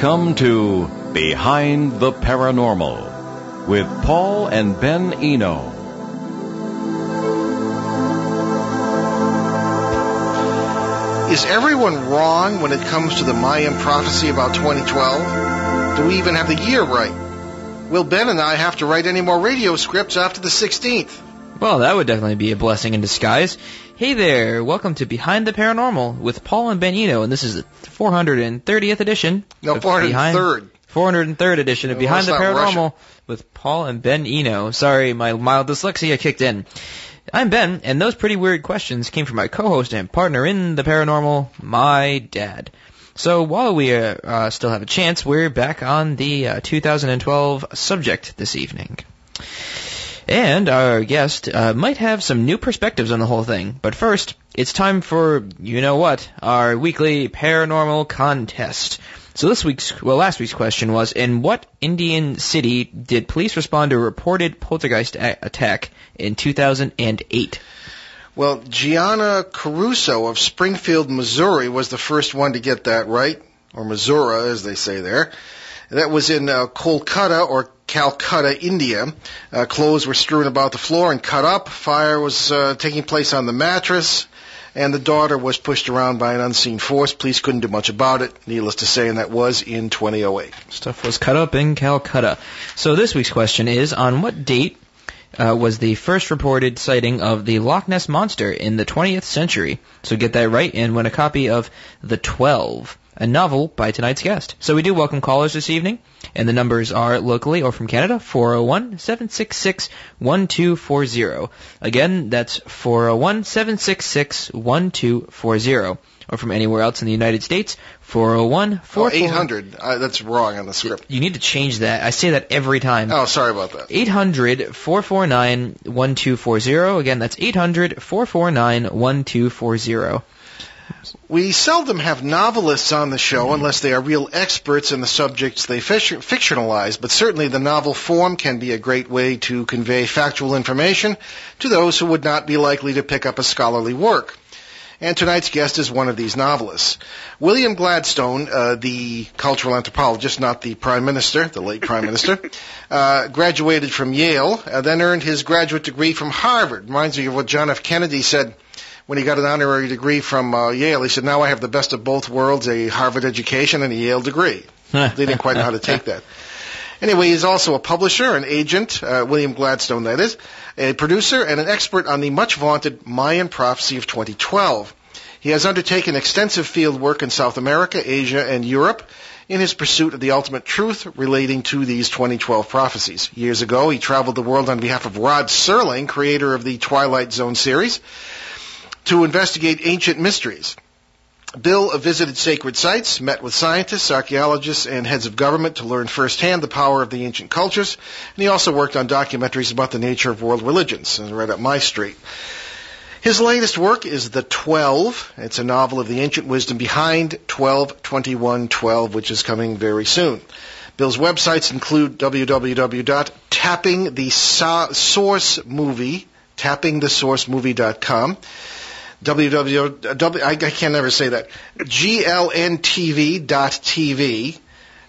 Welcome to Behind the Paranormal with Paul and Ben Eno. Is everyone wrong when it comes to the Mayan prophecy about 2012? Do we even have the year right? Will Ben and I have to write any more radio scripts after the 16th? Well, that would definitely be a blessing in disguise. Hey there, welcome to Behind the Paranormal with Paul and Ben Eno, and this is the 430th edition. No, 403rd. 403rd edition of Behind the Paranormal with Paul and Ben Eno. Sorry, my mild dyslexia kicked in. I'm Ben, and those pretty weird questions came from my co-host and partner in the paranormal, my dad. So while we still have a chance, we're back on the 2012 subject this evening. And our guest might have some new perspectives on the whole thing. But first, it's time for, you know what, our weekly paranormal contest. So last week's question was, in what Indian city did police respond to a reported poltergeist attack in 2008? Well, Gianna Caruso of Springfield, Missouri was the first one to get that right, or Missouri as they say there. That was in Kolkata or Calcutta, India. Clothes were strewn about the floor and cut up. Fire was taking place on the mattress, and the daughter was pushed around by an unseen force. Police couldn't do much about it, needless to say, and that was in 2008. Stuff was cut up in Calcutta. So this week's question is, on what date was the first reported sighting of the Loch Ness Monster in the 20th century? So get that right and win a copy of The 12, a novel by tonight's guest. So we do welcome callers this evening, and the numbers are locally or from Canada, 401-766-1240. Again, that's 401-766-1240. Or from anywhere else in the United States, 401-4... 800. That's wrong on the script. You need to change that. I say that every time. Oh, sorry about that. 800-449-1240. Again, that's 800-449-1240. We seldom have novelists on the show unless they are real experts in the subjects they fictionalize, but certainly the novel form can be a great way to convey factual information to those who would not be likely to pick up a scholarly work. And tonight's guest is one of these novelists. William Gladstone, the cultural anthropologist, not the Prime Minister, the late Prime Minister, graduated from Yale, then earned his graduate degree from Harvard. Reminds me of what John F. Kennedy said when he got an honorary degree from Yale. He said, now I have the best of both worlds, a Harvard education and a Yale degree. They didn't quite know how to take that. Anyway, he's also a publisher, an agent, William Gladstone, that is, a producer, and an expert on the much-vaunted Mayan prophecy of 2012. He has undertaken extensive field work in South America, Asia, and Europe in his pursuit of the ultimate truth relating to these 2012 prophecies. Years ago, he traveled the world on behalf of Rod Serling, creator of the Twilight Zone series, to investigate ancient mysteries. Bill visited sacred sites, met with scientists, archaeologists, and heads of government to learn firsthand the power of the ancient cultures, and he also worked on documentaries about the nature of world religions, right up my street. His latest work is The 12. It's a novel of the ancient wisdom behind 12-21-12, which is coming very soon. Bill's websites include tappingthesourcemovie.com, I can never say that, glntv.tv,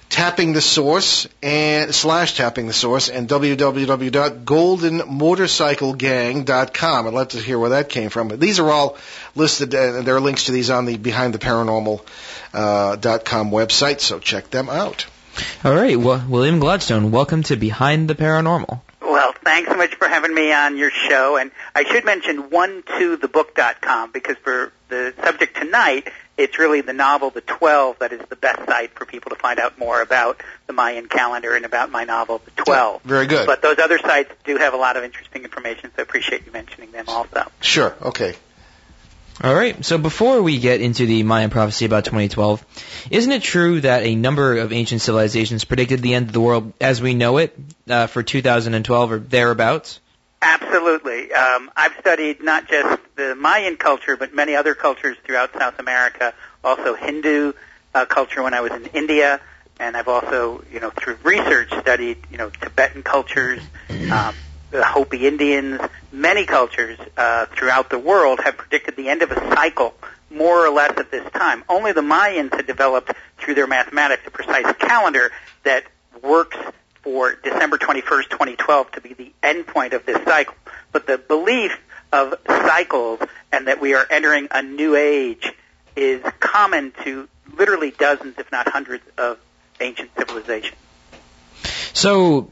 Tapping the Source and /Tapping the Source, and www.goldenmotorcyclegang.com. I'd love to hear where that came from. But these are all listed, and there are links to these on the BehindTheParanormal.com website, so check them out. All right, well, William Gladstone, welcome to Behind the Paranormal. Well, thanks so much for having me on your show. And I should mention 1tothebook.com, because for the subject tonight, it's really the novel, The 12, that is the best site for people to find out more about the Mayan calendar and about my novel, The 12. Very good. But those other sites do have a lot of interesting information, so I appreciate you mentioning them also. Sure, okay. All right, so before we get into the Mayan prophecy about 2012, isn't it true that a number of ancient civilizations predicted the end of the world as we know it for 2012 or thereabouts? Absolutely. I've studied not just the Mayan culture, but many other cultures throughout South America, also Hindu culture when I was in India, and I've also, through research studied, Tibetan cultures, the Hopi Indians. Many cultures throughout the world have predicted the end of a cycle more or less at this time. Only the Mayans had developed through their mathematics, a precise calendar that works for December 21st, 2012 to be the end point of this cycle. But the belief of cycles and that we are entering a new age is common to literally dozens, if not hundreds, of ancient civilizations. So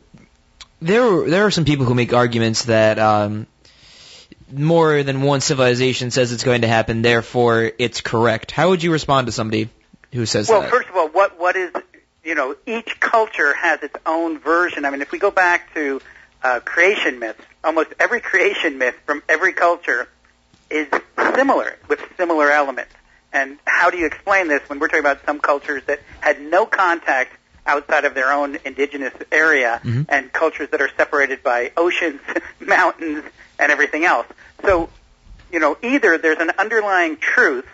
there are some people who make arguments that more than one civilization says it's going to happen, therefore it's correct. How would you respond to somebody who says that? Well, first of all, what is, each culture has its own version. I mean, if we go back to creation myths, almost every creation myth from every culture is similar, with similar elements. And how do you explain this when we're talking about some cultures that had no contact outside of their own indigenous area, and cultures that are separated by oceans, mountains, and everything else? So, either there's an underlying truth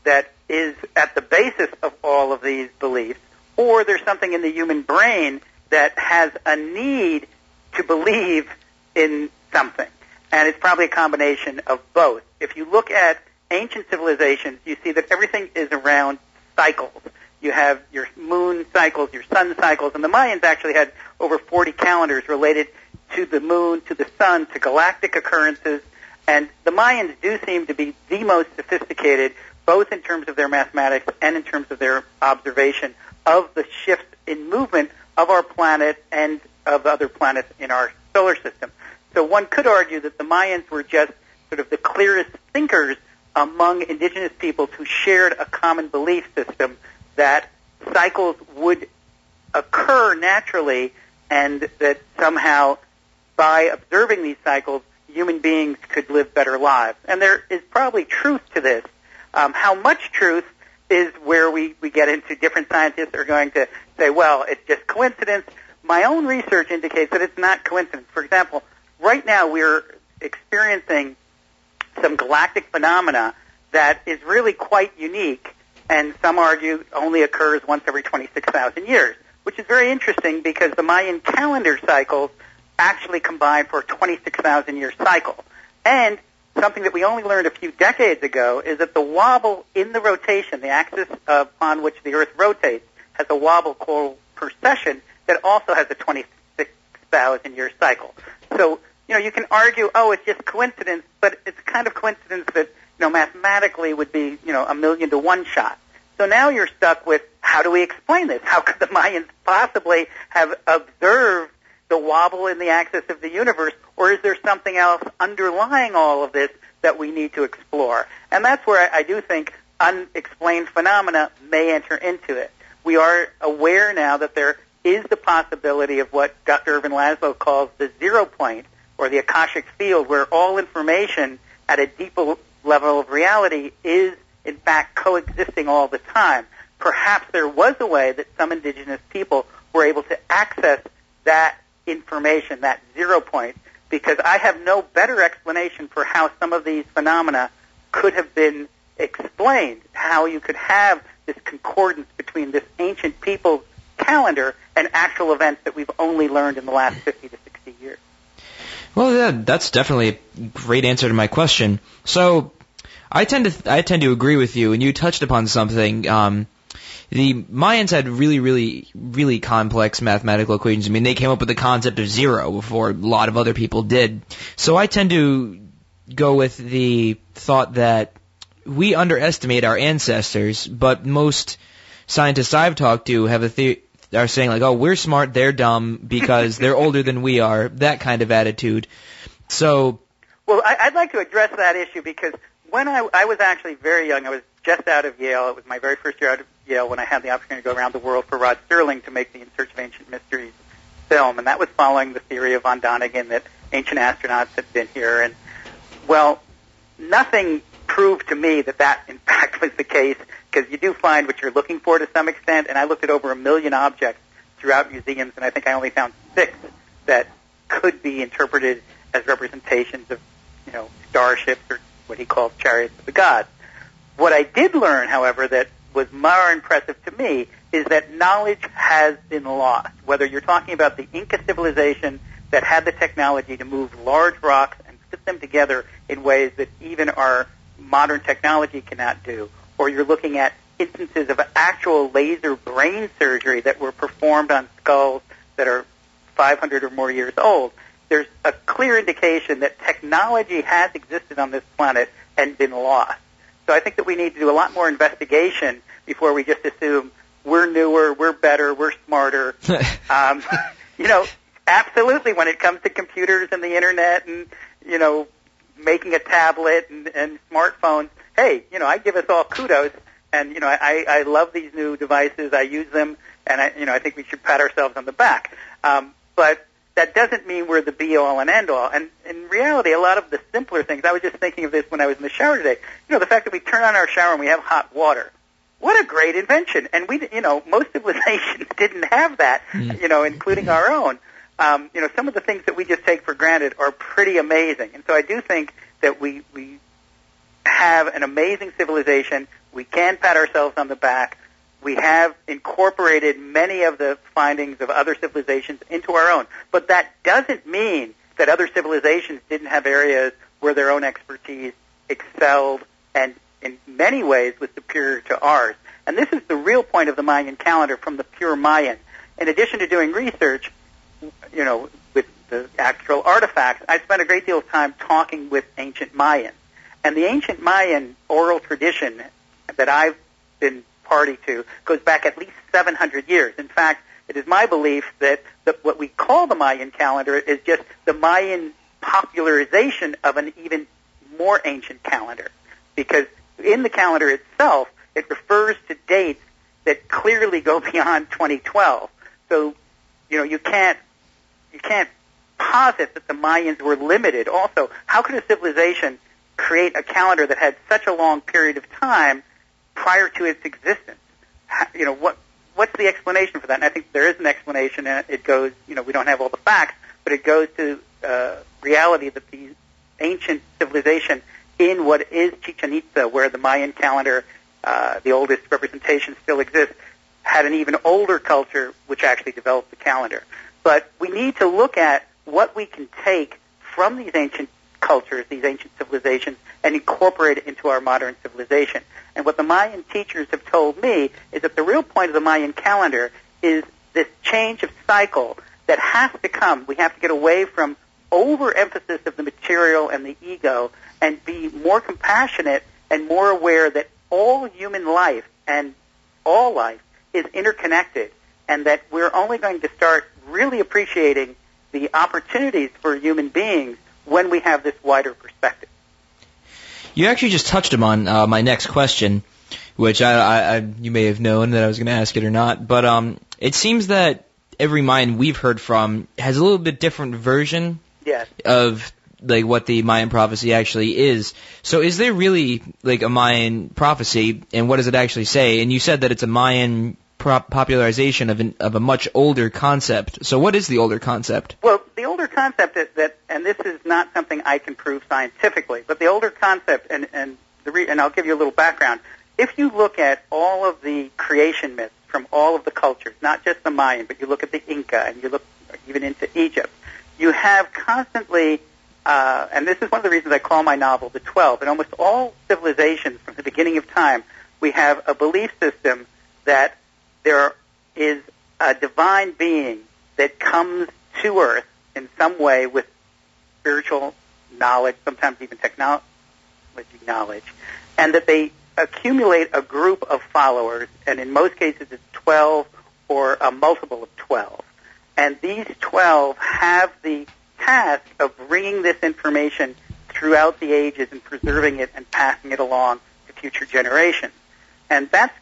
that is at the basis of all of these beliefs, or there's something in the human brain that has a need to believe in something. And it's probably a combination of both. If you look at ancient civilizations, you see that everything is around cycles. You have your moon cycles, your sun cycles, and the Mayans actually had over 40 calendars related to the moon, to the sun, to galactic occurrences. And the Mayans do seem to be the most sophisticated, both in terms of their mathematics and in terms of their observation of the shifts in movement of our planet and of other planets in our solar system. So one could argue that the Mayans were just sort of the clearest thinkers among indigenous peoples who shared a common belief system that cycles would occur naturally, and that somehow by observing these cycles, human beings could live better lives. And there is probably truth to this. How much truth is where we get into different scientists are going to say, well, it's just coincidence. My own research indicates that it's not coincidence. For example, right now we're experiencing some galactic phenomena that is really quite unique, and some argue only occurs once every 26,000 years, which is very interesting because the Mayan calendar cycles actually combine for a 26,000-year cycle. And something that we only learned a few decades ago is that the wobble in the rotation, the axis upon which the Earth rotates, has a wobble called precession that also has a 26,000-year cycle. So, you can argue, it's just coincidence, but it's kind of coincidence that, mathematically would be, 1,000,000 to 1 shot. So now you're stuck with, how do we explain this? How could the Mayans possibly have observed the wobble in the axis of the universe, or is there something else underlying all of this that we need to explore? And that's where I do think unexplained phenomena may enter into it. We are aware now that there is the possibility of what Dr. Irvin Laszlo calls the zero point, or the Akashic field, where all information at a deeper level of reality is, in fact, coexisting all the time. Perhaps there was a way that some indigenous people were able to access that information, that zero point, because I have no better explanation for how some of these phenomena could have been explained, how you could have this concordance between this ancient people's calendar and actual events that we've only learned in the last 50 to 60 years. Well, yeah, that's definitely a great answer to my question. So, I tend to agree with you, and you touched upon something. The Mayans had really, really, really complex mathematical equations. I mean, they came up with the concept of zero before a lot of other people did. So I tend to go with the thought that we underestimate our ancestors, but most scientists I've talked to have are saying like, oh, we're smart, they're dumb because they're older than we are, that kind of attitude. So, well, I'd like to address that issue because when I was actually very young, I was just out of Yale. It was my very first year out of Yale when I had the opportunity to go around the world for Rod Serling to make the In Search of Ancient Mysteries film, and that was following the theory of von Däniken that ancient astronauts had been here. And, well, nothing proved to me that in fact was the case, because you do find what you're looking for to some extent, and I looked at over 1 million objects throughout museums, and I think I only found 6 that could be interpreted as representations of, starships or what he called chariots of the gods. What I did learn, however, that was more impressive to me is that knowledge has been lost. Whether you're talking about the Inca civilization that had the technology to move large rocks and fit them together in ways that even our modern technology cannot do, or you're looking at instances of actual laser brain surgery that were performed on skulls that are 500 or more years old, there's a clear indication that technology has existed on this planet and been lost. So I think that we need to do a lot more investigation before we just assume we're newer, we're better, we're smarter. Absolutely, when it comes to computers and the internet and, making a tablet and smartphones, hey, I give us all kudos. And, I love these new devices. I use them, and I think we should pat ourselves on the back. But that doesn't mean we're the be-all and end-all. And in reality, a lot of the simpler things, I was just thinking of this when I was in the shower today, the fact that we turn on our shower and we have hot water. What a great invention. And most civilizations didn't have that, including our own. Some of the things that we just take for granted are pretty amazing. And so I do think that we have an amazing civilization. We can pat ourselves on the back. We have incorporated many of the findings of other civilizations into our own. But that doesn't mean that other civilizations didn't have areas where their own expertise excelled and in many ways was superior to ours. And this is the real point of the Mayan calendar from the pure Mayan. In addition to doing research, with the actual artifacts, I spent a great deal of time talking with ancient Mayans. And the ancient Mayan oral tradition that I've been party to goes back at least 700 years. In fact, it is my belief that what we call the Mayan calendar is just the Mayan popularization of an even more ancient calendar. Because in the calendar itself, it refers to dates that clearly go beyond 2012. So, you can't posit that the Mayans were limited. Also, how could a civilization create a calendar that had such a long period of time prior to its existence? What's the explanation for that? And I think there is an explanation, and it goes, we don't have all the facts, but it goes to reality that the ancient civilization in what is Chichen Itza, where the Mayan calendar, the oldest representation still exists, had an even older culture which actually developed the calendar. But we need to look at what we can take from these ancient cultures, these ancient civilizations, and incorporate it into our modern civilization. And what the Mayan teachers have told me is that the real point of the Mayan calendar is this change of cycle that has to come. We have to get away from overemphasis of the material and the ego and be more compassionate and more aware that all human life and all life is interconnected, and that we're only going to start really appreciating the opportunities for human beings when we have this wider perspective. You actually just touched upon my next question, which you may have known that I was going to ask it or not, but it seems that every Mayan we've heard from has a little bit different version of what the Mayan prophecy actually is. So is there really a Mayan prophecy, and what does it actually say? And you said that it's a Mayan popularization of a much older concept. So what is the older concept? Well, the older concept is that, and this is not something I can prove scientifically, but the older concept, and I'll give you a little background. If you look at all of the creation myths from all of the cultures, not just the Mayan, but you look at the Inca and you look even into Egypt, you have constantly, and this is one of the reasons I call my novel The 12, in almost all civilizations from the beginning of time, we have a belief system that there is a divine being that comes to Earth in some way with spiritual knowledge, sometimes even technology knowledge, and that they accumulate a group of followers, and in most cases it's 12 or a multiple of 12. And these 12 have the task of bringing this information throughout the ages and preserving it and passing it along to future generations. And that's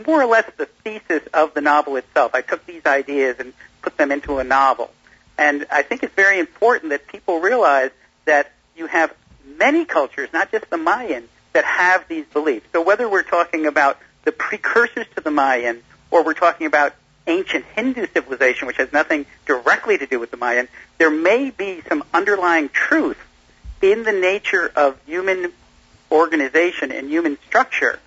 more or less the thesis of the novel itself. I took these ideas and put them into a novel. And I think it's very important that people realize that you have many cultures, not just the Mayan, that have these beliefs. So whether we're talking about the precursors to the Mayan or we're talking about ancient Hindu civilization, which has nothing directly to do with the Mayan, there may be some underlying truth in the nature of human organization and human structure.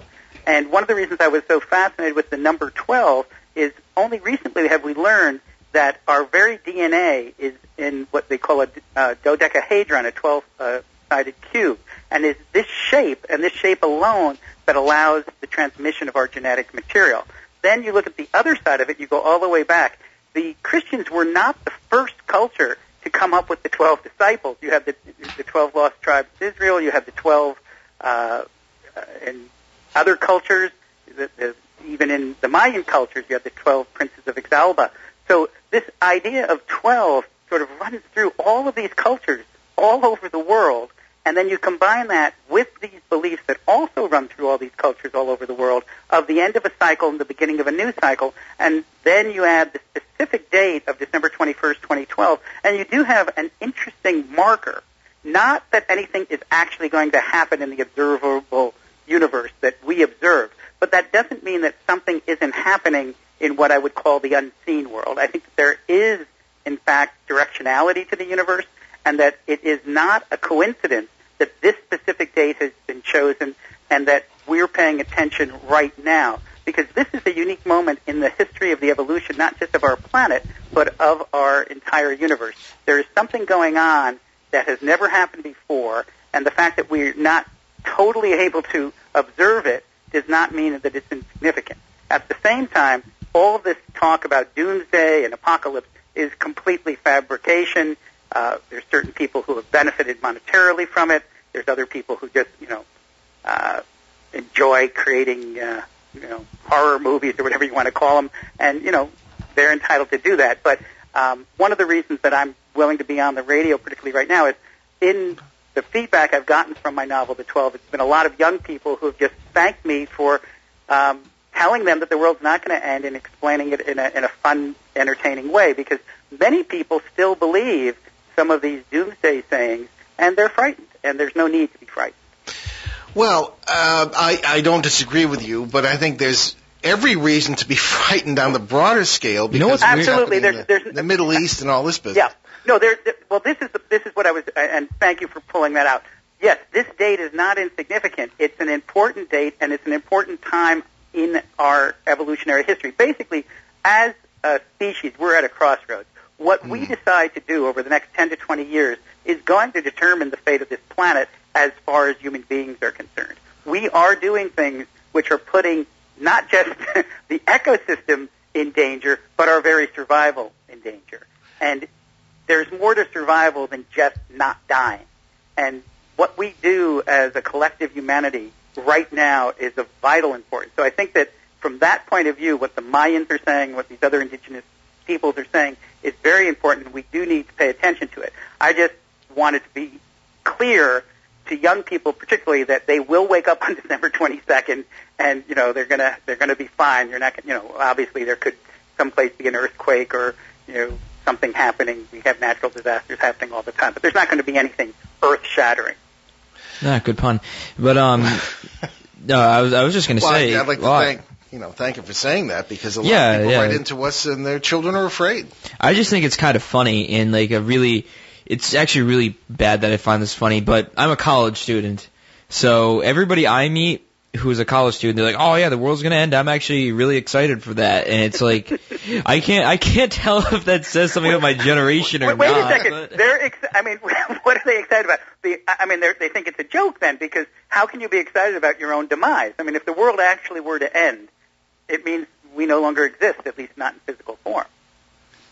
And one of the reasons I was so fascinated with the number 12 is only recently have we learned that our very DNA is in what they call a dodecahedron, a one-sided cube. And it's this shape, and this shape alone, that allows the transmission of our genetic material. Then you look at the other side of it, you go all the way back. The Christians were not the first culture to come up with the 12 disciples. You have the 12 lost tribes of Israel, you have the 12 in other cultures, even in the Mayan cultures, you have the 12 princes of Ixalba. So this idea of 12 sort of runs through all of these cultures all over the world, and then you combine that with these beliefs that also run through all these cultures all over the world of the end of a cycle and the beginning of a new cycle, and then you add the specific date of December 21st, 2012, and you do have an interesting marker. Not that anything is actually going to happen in the observable universe that we observe, but that doesn't mean that something isn't happening in what I would call the unseen world. I think that there is, in fact, directionality to the universe, and that it is not a coincidence that this specific date has been chosen and that we're paying attention right now, because this is a unique moment in the history of the evolution, not just of our planet, but of our entire universe. There is something going on that has never happened before, and the fact that we're not totally able to observe it does not mean that it's insignificant. At the same time, all of this talk about doomsday and apocalypse is completely fabrication. There's certain people who have benefited monetarily from it. There's other people who just, enjoy creating, horror movies or whatever you want to call them, and, they're entitled to do that. But one of the reasons that I'm willing to be on the radio, particularly right now, is in the feedback I've gotten from my novel, The 12, it's been a lot of young people who have just thanked me for telling them that the world's not going to end and explaining it in a fun, entertaining way, because many people still believe some of these doomsday sayings, and they're frightened, and there's no need to be frightened. Well, I don't disagree with you, but I think there's every reason to be frightened on the broader scale, because absolutely, there's the Middle East and all this business. Yeah. No, well, this is what I was, and thank you for pulling that out. Yes, this date is not insignificant. It's an important date, and it's an important time in our evolutionary history. Basically, as a species, we're at a crossroads. What we decide to do over the next 10 to 20 years is going to determine the fate of this planet as far as human beings are concerned. We are doing things which are putting not just the ecosystem in danger, but our very survival in danger. And there's more to survival than just not dying. And what we do as a collective humanity right now is of vital importance. So I think that from that point of view, what the Mayans are saying, what these other indigenous peoples are saying, is very important. We do need to pay attention to it. I just wanted to be clear to young people, particularly, that they will wake up on December 22nd, and they're gonna be fine. You're not, obviously there could someplace be an earthquake or something happening. We have natural disasters happening all the time, but there's not going to be anything earth-shattering. Yeah, good pun. But no, I was just going to say. I'd like to thank you for saying that, because a lot of people write into us and their children are afraid. I just think it's kind of funny and it's actually really bad that I find this funny, but I'm a college student, so everybody I meet who's a college student, they're like, "Oh yeah, the world's gonna end." I'm actually really excited for that, and it's like, I can't tell if that says something about my generation or not. Wait a second, what are they excited about? They think it's a joke then, because how can you be excited about your own demise? I mean, if the world actually were to end, it means we no longer exist, at least not in physical form.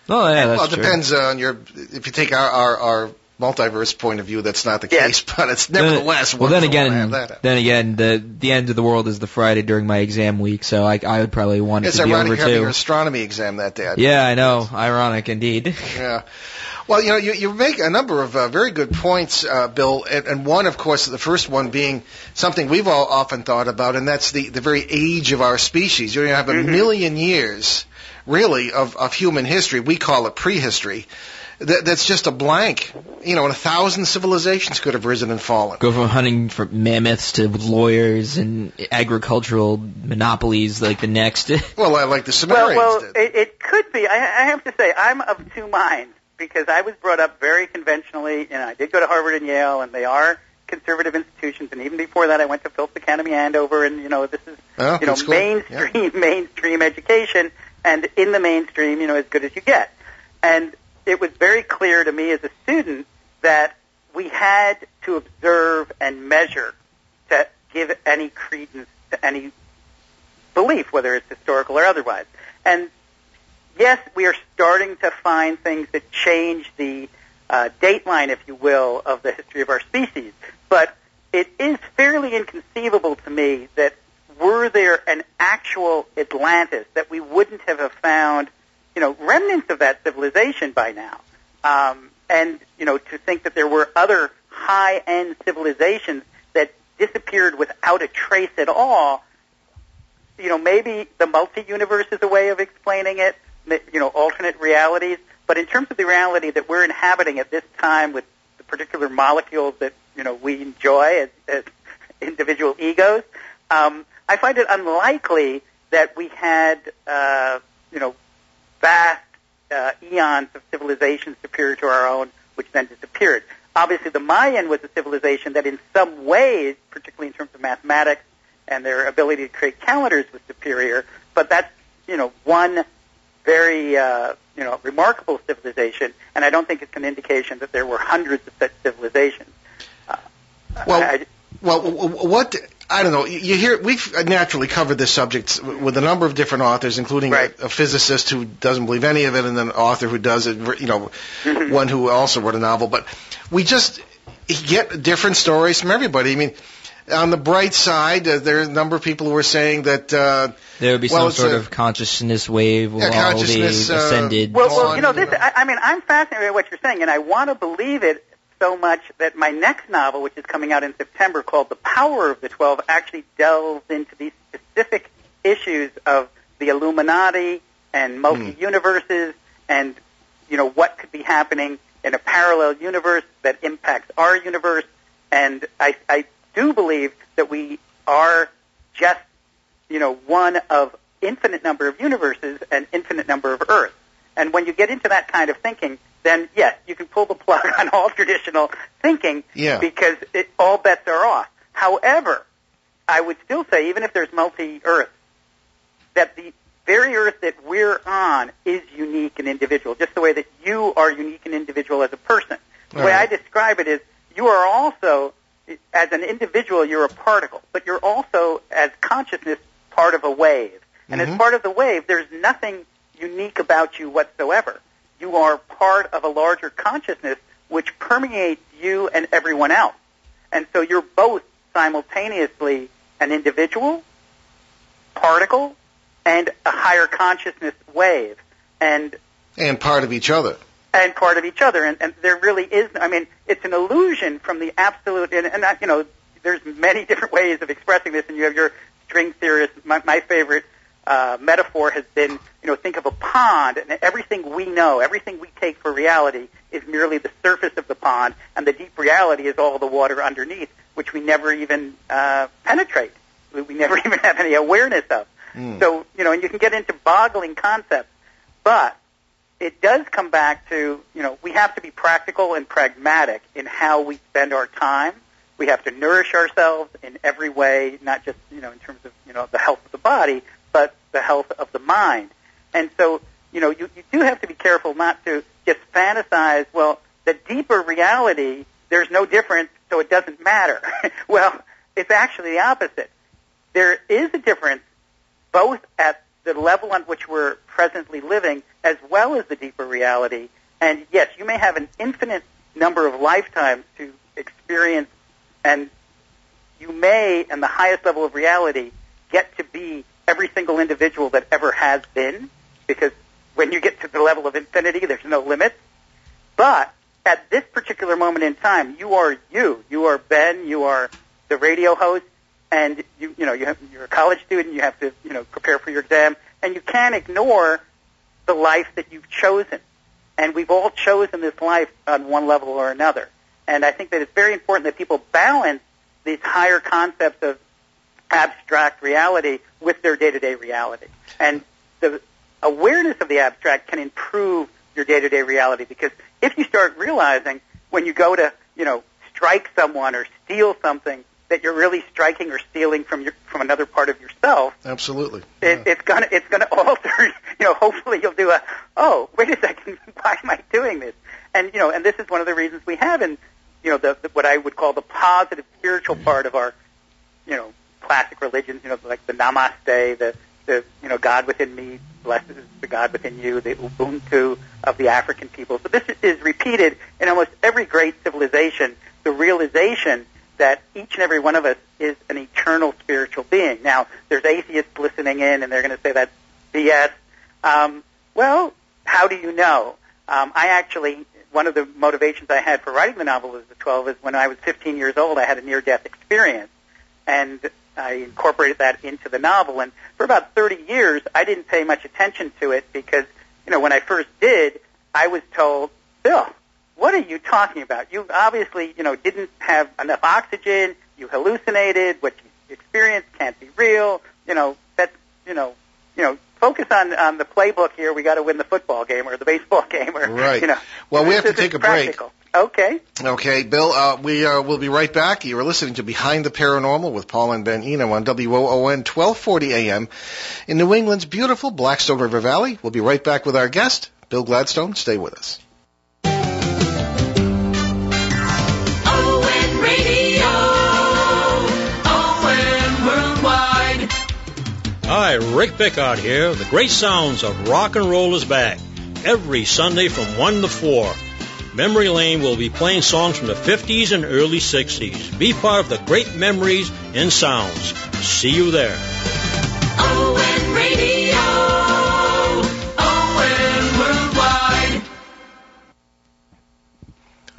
Oh yeah, that's true. It depends on if you take our multiverse point of view, that's not the case, but it's nevertheless. Well, then again, the end of the world is the Friday during my exam week, so I would probably want it to be over too. It's ironic having your astronomy exam that day. Yeah, I know. Ironic indeed. Yeah. Well, you make a number of very good points, Bill, and one, of course, the first one being something we've all often thought about, and that's the very age of our species. You have a million years, really, of human history. We call it prehistory. That's just a blank. 1,000 civilizations could have risen and fallen. Go from hunting for mammoths to lawyers and agricultural monopolies like the next. Well, like the Sumerians did. It could be. I have to say, I'm of two minds, because I was brought up very conventionally, and I did go to Harvard and Yale, and they are conservative institutions, and even before that I went to Phillips Academy Andover, and this is mainstream education, and in the mainstream, as good as you get. And it was very clear to me as a student that we had to observe and measure to give any credence to any belief, whether it's historical or otherwise. And yes, we are starting to find things that change the dateline, if you will, of the history of our species. But it is fairly inconceivable to me that were there an actual Atlantis, that we wouldn't have found, remnants of that civilization by now. And, to think that there were other high-end civilizations that disappeared without a trace at all, maybe the multi-universe is a way of explaining it, alternate realities. But in terms of the reality that we're inhabiting at this time with the particular molecules that, we enjoy as individual egos, I find it unlikely that we had, vast eons of civilization superior to our own, which then disappeared. Obviously, the Mayan was a civilization that in some ways, particularly in terms of mathematics and their ability to create calendars, was superior. But that's, one very, remarkable civilization, and I don't think it's an indication that there were hundreds of such civilizations. I don't know. You hear, we've naturally covered this subject with a number of different authors, including a physicist who doesn't believe any of it, and then an author who does it, one who also wrote a novel. But we just get different stories from everybody. I mean, on the bright side, there are a number of people who are saying that there would be some sort of consciousness wave will all be ascended. I'm fascinated by what you're saying, and I want to believe it so much that my next novel, which is coming out in September, called The Power of the 12, actually delves into these specific issues of the Illuminati and multi-universes and, what could be happening in a parallel universe that impacts our universe. And I do believe that we are just, one of infinite number of universes and infinite number of Earths. And when you get into that kind of thinking, then yes, you can pull the plug on all traditional thinking because all bets are off. However, I would still say, even if there's multi-Earth, that the very Earth that we're on is unique and individual, just the way that you are unique and individual as a person. The way I describe it is you are also, as an individual, you're a particle, but you're also, as consciousness, part of a wave. And as part of the wave, there's nothing unique about you whatsoever. You are part of a larger consciousness which permeates you and everyone else. And so you're both simultaneously an individual, particle, and a higher consciousness wave. And part of each other. And part of each other. And there really is, it's an illusion from the absolute, and there's many different ways of expressing this, and you have your string theorists. My favorite metaphor has been, think of a pond, and everything we know, everything we take for reality is merely the surface of the pond, and the deep reality is all the water underneath, which we never even penetrate. We never even have any awareness of. So, and you can get into boggling concepts, but it does come back to, we have to be practical and pragmatic in how we spend our time. We have to nourish ourselves in every way, not just, in terms of, the health of the body, but the health of the mind. And so, you do have to be careful not to just fantasize, well, the deeper reality, there's no difference, so it doesn't matter. Well, it's actually the opposite. There is a difference both at the level on which we're presently living as well as the deeper reality. And yes, you may have an infinite number of lifetimes to experience, and you may, in the highest level of reality, get to be every single individual that ever has been, because when you get to the level of infinity, there's no limits. But at this particular moment in time, you are you. You are Ben. You are the radio host, and you're a college student. You have to prepare for your exam, and you can't ignore the life that you've chosen. And we've all chosen this life on one level or another. And I think that it's very important that people balance these higher concepts of abstract reality with their day-to-day reality. And the awareness of the abstract can improve your day-to-day reality, because if you start realizing when you go to, strike someone or steal something, that you're really striking or stealing from another part of yourself. Absolutely. It's gonna alter. Hopefully you'll do wait a second, why am I doing this? And and this is one of the reasons we have in what I would call the positive spiritual part of our, classic religions, like the Namaste, the God within me, blessed is the God within you, the Ubuntu of the African people. So this is repeated in almost every great civilization, the realization that each and every one of us is an eternal spiritual being. Now, there's atheists listening in, and they're going to say that's BS. Well, how do you know? One of the motivations I had for writing the novel was the 12 is when I was 15 years old, I had a near-death experience, and I incorporated that into the novel. And for about 30 years, I didn't pay much attention to it because, when I first did, I was told, Bill, what are you talking about? You obviously, didn't have enough oxygen. You hallucinated. What you experienced can't be real. Focus on the playbook here. We got to win the football game or the baseball game, or right. Well, we have to take a break. Okay. Okay, Bill. We'll be right back. You are listening to Behind the Paranormal with Paul and Ben Eno on WOON 1240 AM in New England's beautiful Blackstone River Valley. We'll be right back with our guest, Bill Gladstone. Stay with us. Hi, Rick Pickard here. The great sounds of rock and roll is back every Sunday from 1 to 4. Memory Lane will be playing songs from the 50s and early 60s. Be part of the great memories and sounds. See you there. ON Radio, ON Worldwide.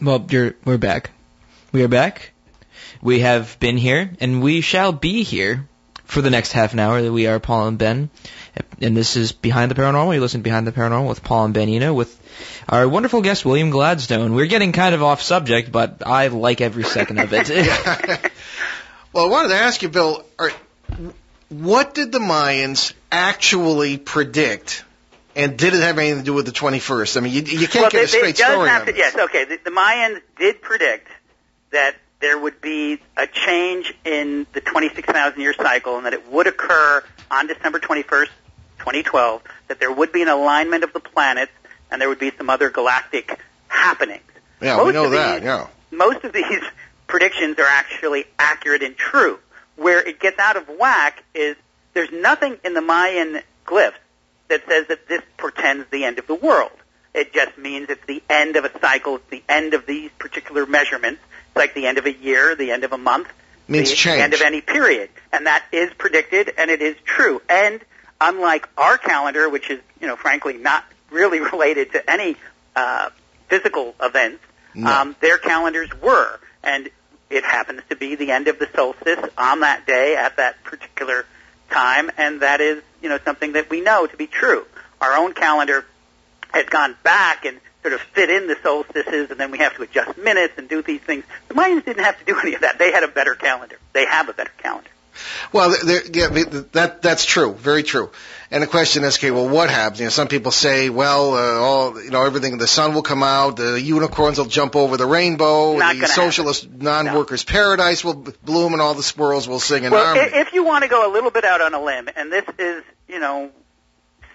Well, we're back. We are back. We have been here, and we shall be here for the next half an hour. That we are Paul and Ben, and this is Behind the Paranormal. You listen to Behind the Paranormal with Paul and Ben Eno with our wonderful guest, William Gladstone. We're getting kind of off subject, but I like every second of it. Well, I wanted to ask you, Bill, what did the Mayans actually predict, and did it have anything to do with the 21st? I mean, you can't get a straight story on it. Yes, okay. The Mayans did predict that there would be a change in the 26,000-year cycle and that it would occur on December 21st, 2012, that there would be an alignment of the planets and there would be some other galactic happenings. Yeah, we know that, yeah. Most of these predictions are actually accurate and true. Where it gets out of whack is there's nothing in the Mayan glyphs that says that this portends the end of the world. It just means it's the end of a cycle, it's the end of these particular measurements. Like the end of a year, the end of a month, means change. The end of any period. And that is predicted, and it is true. And unlike our calendar, which is, frankly, not really related to any physical events, their calendars were. And it happens to be the end of the solstice on that day at that particular time, and that is, something that we know to be true. Our own calendar has gone back and sort of fit in the solstices, and then we have to adjust minutes and do these things. The Mayans didn't have to do any of that. They had a better calendar. They have a better calendar. Well, that's true, very true. And the question is, okay, well, what happens? Some people say, well, everything, the sun will come out, the unicorns will jump over the rainbow, the socialist non-workers' paradise will bloom, and all the squirrels will sing in harmony. If you want to go a little bit out on a limb, and this is,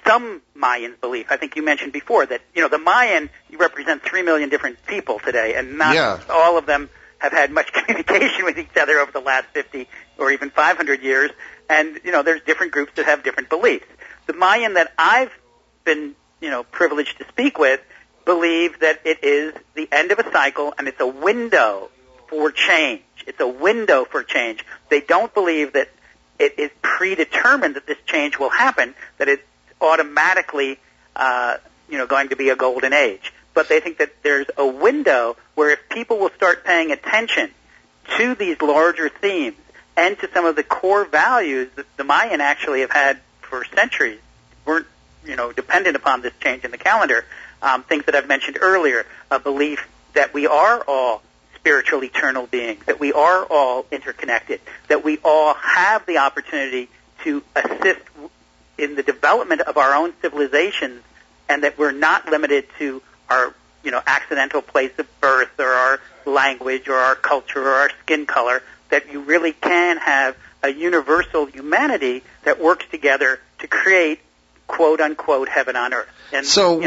some Mayan belief. I think you mentioned before that, the Mayan, you represent 3 million different people today, and not all of them have had much communication with each other over the last 50 or even 500 years. And, there's different groups that have different beliefs. The Mayan that I've been, privileged to speak with believe that it is the end of a cycle and it's a window for change. It's a window for change. They don't believe that it is predetermined that this change will happen, that it's automatically, going to be a golden age. But they think that there's a window where if people will start paying attention to these larger themes and to some of the core values that the Mayan actually have had for centuries, weren't, dependent upon this change in the calendar, things that I've mentioned earlier, a belief that we are all spiritual eternal beings, that we are all interconnected, that we all have the opportunity to assist in the development of our own civilizations, and that we're not limited to our, accidental place of birth or our language or our culture or our skin color, that you really can have a universal humanity that works together to create, quote unquote, heaven on earth. And, so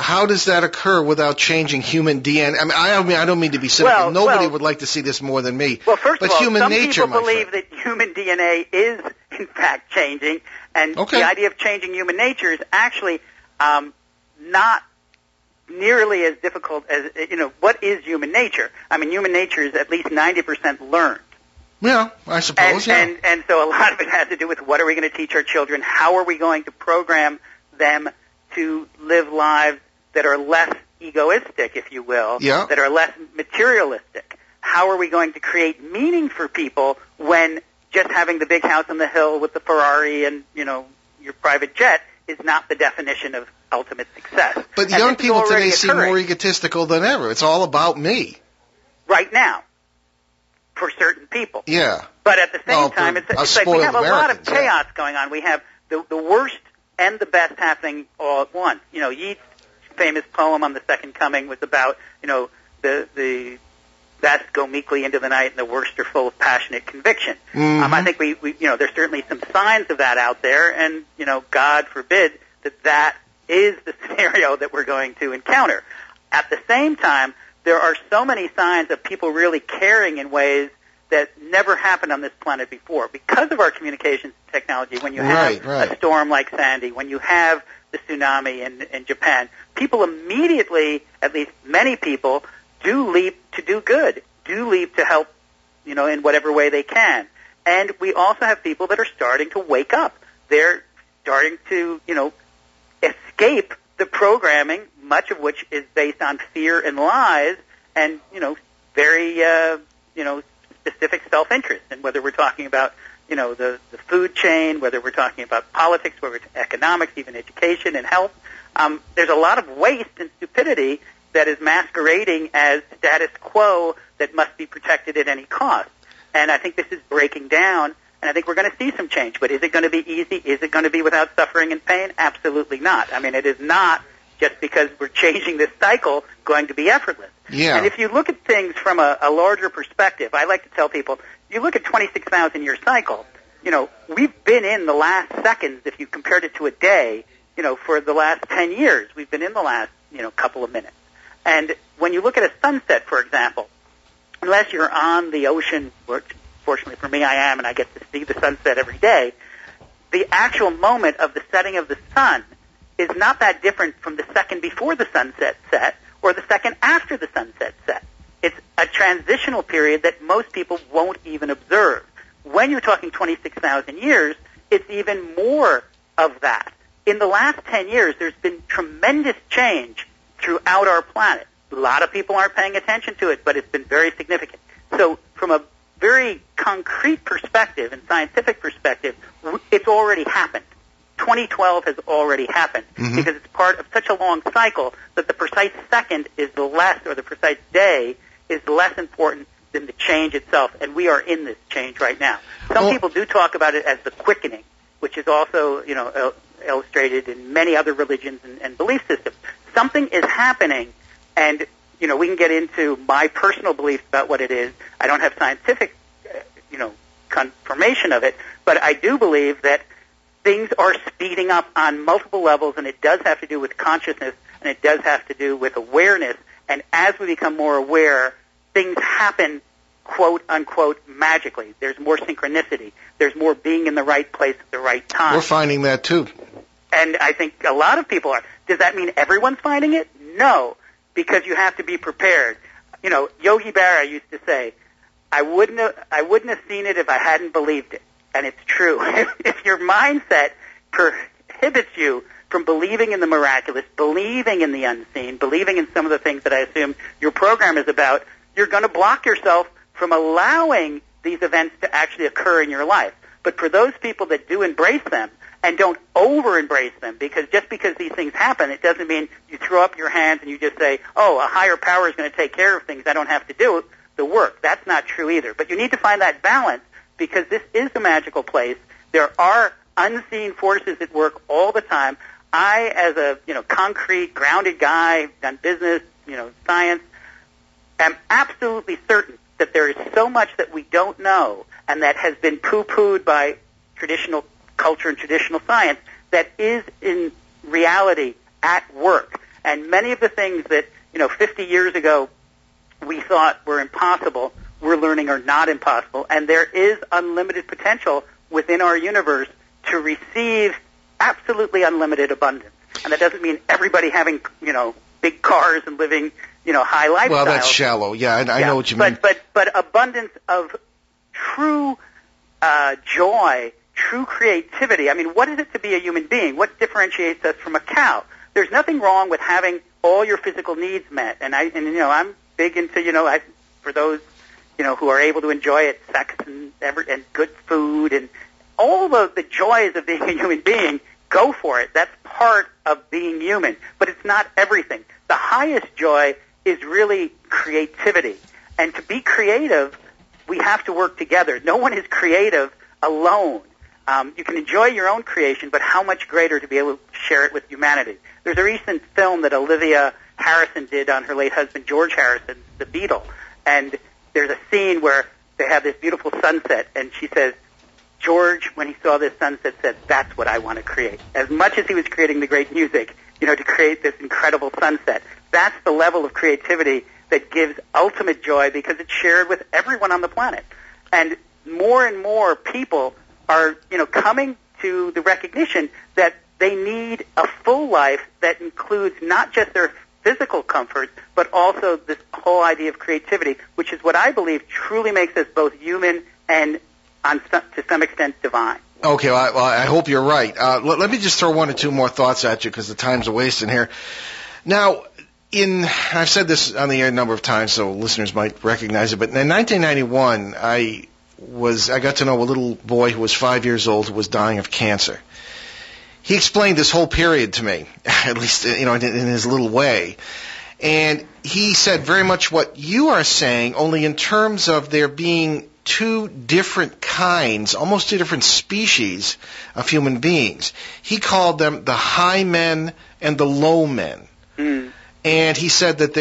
how does that occur without changing human DNA? I mean, I don't mean to be cynical. Nobody would like to see this more than me. Well, first but of all, human some nature, people believe that human DNA is, in fact, changing, and the idea of changing human nature is actually not nearly as difficult as, what is human nature? I mean, human nature is at least 90% learned. Yeah, I suppose, And so a lot of it has to do with what are we going to teach our children? How are we going to program them to live lives that are less egoistic, if you will, that are less materialistic? How are we going to create meaning for people when just having the big house on the hill with the Ferrari and, your private jet is not the definition of ultimate success? But young people today seem more egotistical than ever. It's all about me. Right now. For certain people. Yeah. But at the same time, it's like we have a lot of chaos going on. We have the worst and the best happening all at once. Yeats' famous poem on the Second Coming was about, the best go meekly into the night and the worst are full of passionate conviction. Mm-hmm. I think we there's certainly some signs of that out there, and, God forbid that is the scenario that we're going to encounter. At the same time, there are so many signs of people really caring in ways that never happened on this planet before. Because of our communications technology, when you have a storm like Sandy, when you have the tsunami in Japan, people immediately, at least many people, do leap to do good, do leap to help, in whatever way they can. And we also have people that are starting to wake up. They're starting to, escape the programming, much of which is based on fear and lies and, very, specific self-interest. And whether we're talking about, the food chain, whether we're talking about politics, whether it's economics, even education and health, there's a lot of waste and stupidity that is masquerading as status quo that must be protected at any cost. And I think this is breaking down, and I think we're going to see some change. But is it going to be easy? Is it going to be without suffering and pain? Absolutely not. I mean, it is not just because we're changing this cycle going to be effortless. Yeah. And if you look at things from a larger perspective, I like to tell people, if you look at 26,000-year cycle, we've been in the last seconds, if you compared it to a day, for the last 10 years. We've been in the last, couple of minutes. And when you look at a sunset, for example, unless you're on the ocean, which fortunately for me I am, and I get to see the sunset every day, the actual moment of the setting of the sun is not that different from the second before the sunset set or the second after the sunset set. It's a transitional period that most people won't even observe. When you're talking 26,000 years, it's even more of that. In the last 10 years, there's been tremendous change throughout our planet. A lot of people aren't paying attention to it, but it's been very significant. So from a very concrete perspective and scientific perspective, it's already happened. 2012 has already happened because it's part of such a long cycle that the precise second is less, or the precise day is less important than the change itself, and we are in this change right now. Some people do talk about it as the quickening, which is also, illustrated in many other religions and belief systems. Something is happening, and, we can get into my personal beliefs about what it is. I don't have scientific, confirmation of it, but I do believe that things are speeding up on multiple levels, and it does have to do with consciousness, and it does have to do with awareness. And as we become more aware, things happen, quote, unquote, magically. There's more synchronicity. There's more being in the right place at the right time. We're finding that, too. And I think a lot of people are. Does that mean everyone's finding it? No, because you have to be prepared. Yogi Berra used to say, I wouldn't have seen it if I hadn't believed it. And it's true. If your mindset prohibits you from believing in the miraculous, believing in the unseen, believing in some of the things that I assume your program is about, you're going to block yourself from allowing these events to actually occur in your life. But for those people that do embrace them and don't over-embrace them, because just because these things happen, it doesn't mean you throw up your hands and you just say, oh, a higher power is going to take care of things. I don't have to do the work. That's not true either. But you need to find that balance, because this is a magical place. There are unseen forces at work all the time. I, as a concrete, grounded guy, done business, science, am absolutely certain that there is so much that we don't know and that has been poo-pooed by traditional culture and traditional science that is in reality at work. And many of the things that, 50 years ago we thought were impossible, we're learning are not impossible. And there is unlimited potential within our universe to receive absolutely unlimited abundance. And that doesn't mean everybody having, big cars and living, high lifestyles. Well, that's shallow. Yeah, I know what you mean. But abundance of true joy, true creativity. I mean, what is it to be a human being? What differentiates us from a cow? There's nothing wrong with having all your physical needs met. And I'm big into, for those, who are able to enjoy it, sex and good food and all the joys of being a human being, go for it. That's part of being human. But it's not everything. The highest joy is really creativity. And to be creative, we have to work together. No one is creative alone. You can enjoy your own creation, but how much greater to be able to share it with humanity. There's a recent film that Olivia Harrison did on her late husband, George Harrison, The Beatle. And there's a scene where they have this beautiful sunset, and she says, George, when he saw this sunset, said, that's what I want to create. As much as he was creating the great music, to create this incredible sunset. That's the level of creativity that gives ultimate joy because it's shared with everyone on the planet. And more people are, coming to the recognition that they need a full life that includes not just their physical comforts, but also this whole idea of creativity, which is what I believe truly makes us both human and, to some extent, divine. Okay, well, I hope you're right. Let me just throw one or two more thoughts at you because the time's a wasting here. Now, I've said this on the air a number of times, so listeners might recognize it, but in 1991, I got to know a little boy who was 5 years old who was dying of cancer. He explained this whole period to me, at least, in his little way. And he said very much what you are saying, only in terms of there being two different kinds, almost two different species of human beings. He called them the high men and the low men. Mm. And he said that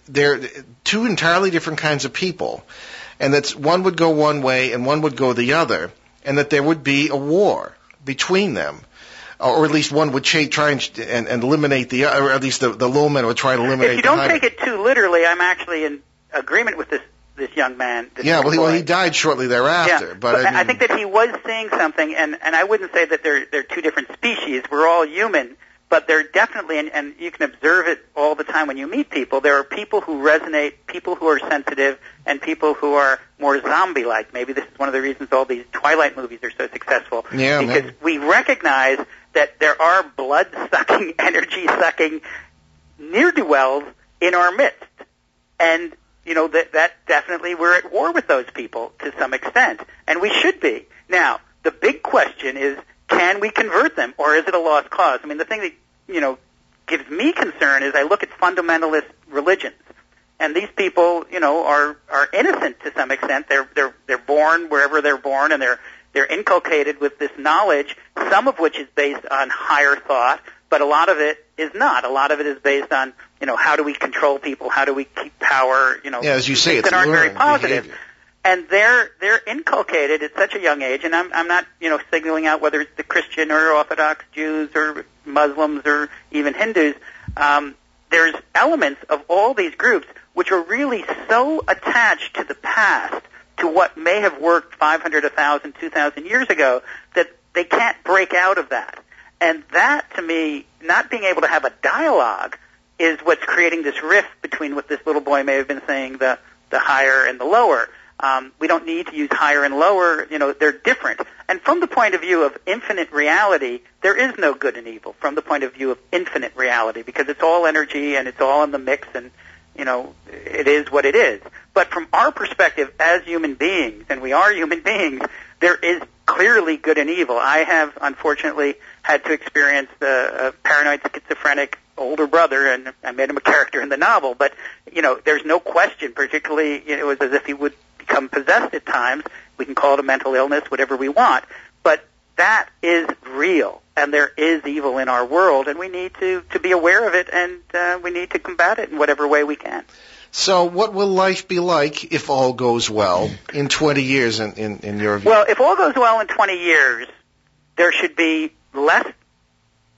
they're two entirely different kinds of people, and that one would go one way and one would go the other, and that there would be a war between them. Or at least one would try and eliminate the other, or at least the low men would try to eliminate the high men. If you don't take it too literally, I'm actually in agreement with this young man. Well, he died shortly thereafter. Yeah, but I think that he was seeing something, and I wouldn't say that they're two different species. We're all human, but they're definitely, and you can observe it all the time when you meet people, there are people who resonate, people who are sensitive, and people who are more zombie-like. Maybe this is one of the reasons all these Twilight movies are so successful. Yeah, because we recognize that there are blood-sucking, energy-sucking ne'er-do-wells in our midst. And, that definitely we're at war with those people to some extent. And we should be. Now, the big question is, can we convert them, or is it a lost cause? I mean, the thing that, gives me concern is I look at fundamentalist religions. And these people, are innocent to some extent. They're born wherever they're born, and they're inculcated with this knowledge, some of which is based on higher thought, but a lot of it is not. A lot of it is based on, how do we control people? How do we keep power? Yeah, as you say, it's that aren't very positive. Behavior. And they're inculcated at such a young age, and I'm not, signaling out whether it's the Christian or Orthodox Jews or Muslims or even Hindus. There's elements of all these groups which are really so attached to the past, to what may have worked 500, 1,000, 2,000 years ago, that they can't break out of that. And that, to me, not being able to have a dialogue is what's creating this rift between what this little boy may have been saying, the higher and the lower. We don't need to use higher and lower. They're different. And from the point of view of infinite reality, there is no good and evil from the point of view of infinite reality, because it's all energy and it's all in the mix, and, it is what it is. But from our perspective as human beings, and we are human beings, there is clearly good and evil. I have, unfortunately, had to experience a paranoid schizophrenic older brother, and I made him a character in the novel. But, there's no question, particularly, it was as if he would become possessed at times. We can call it a mental illness, whatever we want. But that is real, and there is evil in our world, and we need to be aware of it, and we need to combat it in whatever way we can. So what will life be like, if all goes well, in 20 years, in your view? Well, if all goes well in 20 years, there should be less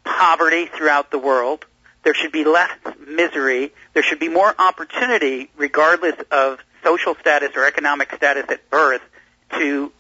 poverty throughout the world. There should be less misery. There should be more opportunity, regardless of social status or economic status at birth, to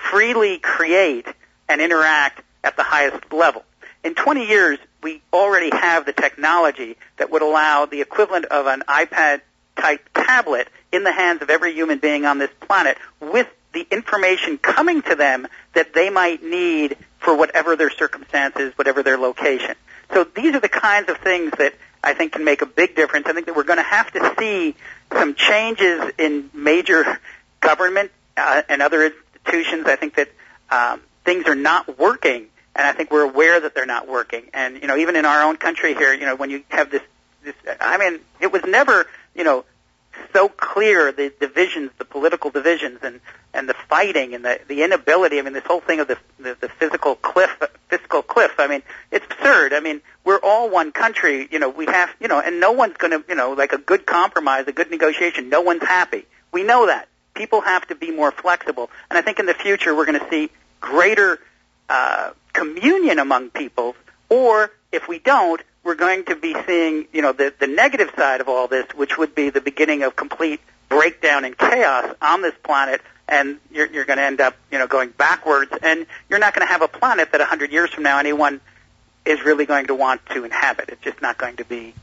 freely create and interact at the highest level. In 20 years, we already have the technology that would allow the equivalent of an iPad-type tablet in the hands of every human being on this planet with the information coming to them that they might need for whatever their circumstances, whatever their location. So these are the kinds of things that I think can make a big difference. I think that we're going to have to see some changes in major government and other institutions. I think that things are not working, and I think we're aware that they're not working. And, even in our own country here, when you have this, it was never, so clear, the divisions, the political divisions, and the fighting and the inability. This whole thing of the fiscal cliff. It's absurd. We're all one country. We have, and no one's going to, like a good compromise, a good negotiation. No one's happy. We know that. People have to be more flexible, and I think in the future we're going to see greater communion among peoples. Or if we don't, we're going to be seeing, the negative side of all this, which would be the beginning of complete breakdown and chaos on this planet, and you're going to end up, going backwards, and you're not going to have a planet that 100 years from now anyone is really going to want to inhabit. It's just not going to be.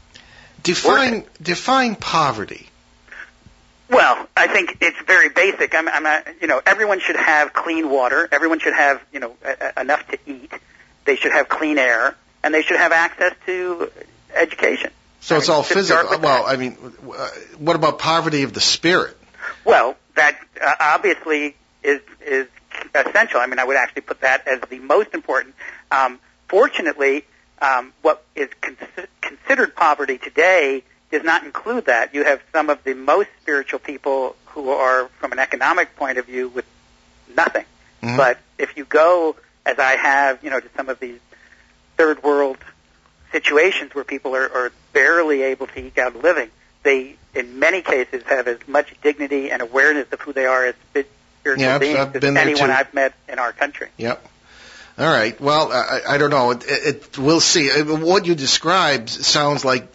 Define poverty. Well, I think it's very basic. Everyone should have clean water. Everyone should have, enough to eat. They should have clean air, and they should have access to education. So it's all physical. Well, what about poverty of the spirit? Well, that obviously is essential. I would actually put that as the most important. Fortunately, what is considered poverty today does not include that. You have some of the most spiritual people who are, from an economic point of view, with nothing. Mm-hmm. But if you go, as I have, to some of these third world situations where people are barely able to eke out a living, they, in many cases, have as much dignity and awareness of who they are as spiritual beings as anyone I've met in our country. Yep. All right. Well, I don't know. We'll see. What you described sounds like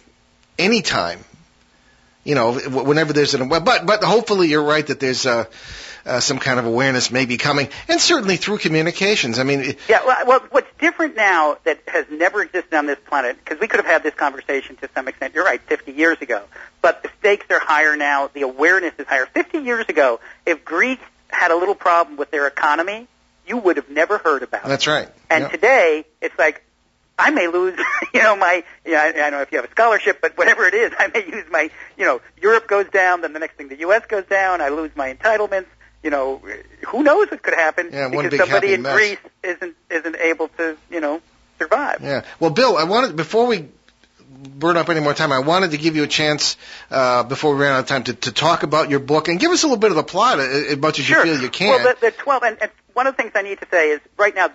any time, whenever there's but hopefully you're right that there's some kind of awareness maybe coming, and certainly through communications. Well, what's different now that has never existed on this planet, because we could have had this conversation to some extent, you're right, 50 years ago, but the stakes are higher now, the awareness is higher. 50 years ago, if Greece had a little problem with their economy, you would have never heard about it. That's right. And today, it's like, I may lose, I don't know if you have a scholarship, but whatever it is, I may use my, Europe goes down, then the next thing the U.S. goes down, I lose my entitlements, who knows what could happen because somebody in Greece isn't able to, survive. Yeah. Well, Bill, before we burn up any more time, I wanted to give you a chance, before we ran out of time, to talk about your book and give us a little bit of the plot as much as you feel you can. Well, the 12, and one of the things I need to say is right now,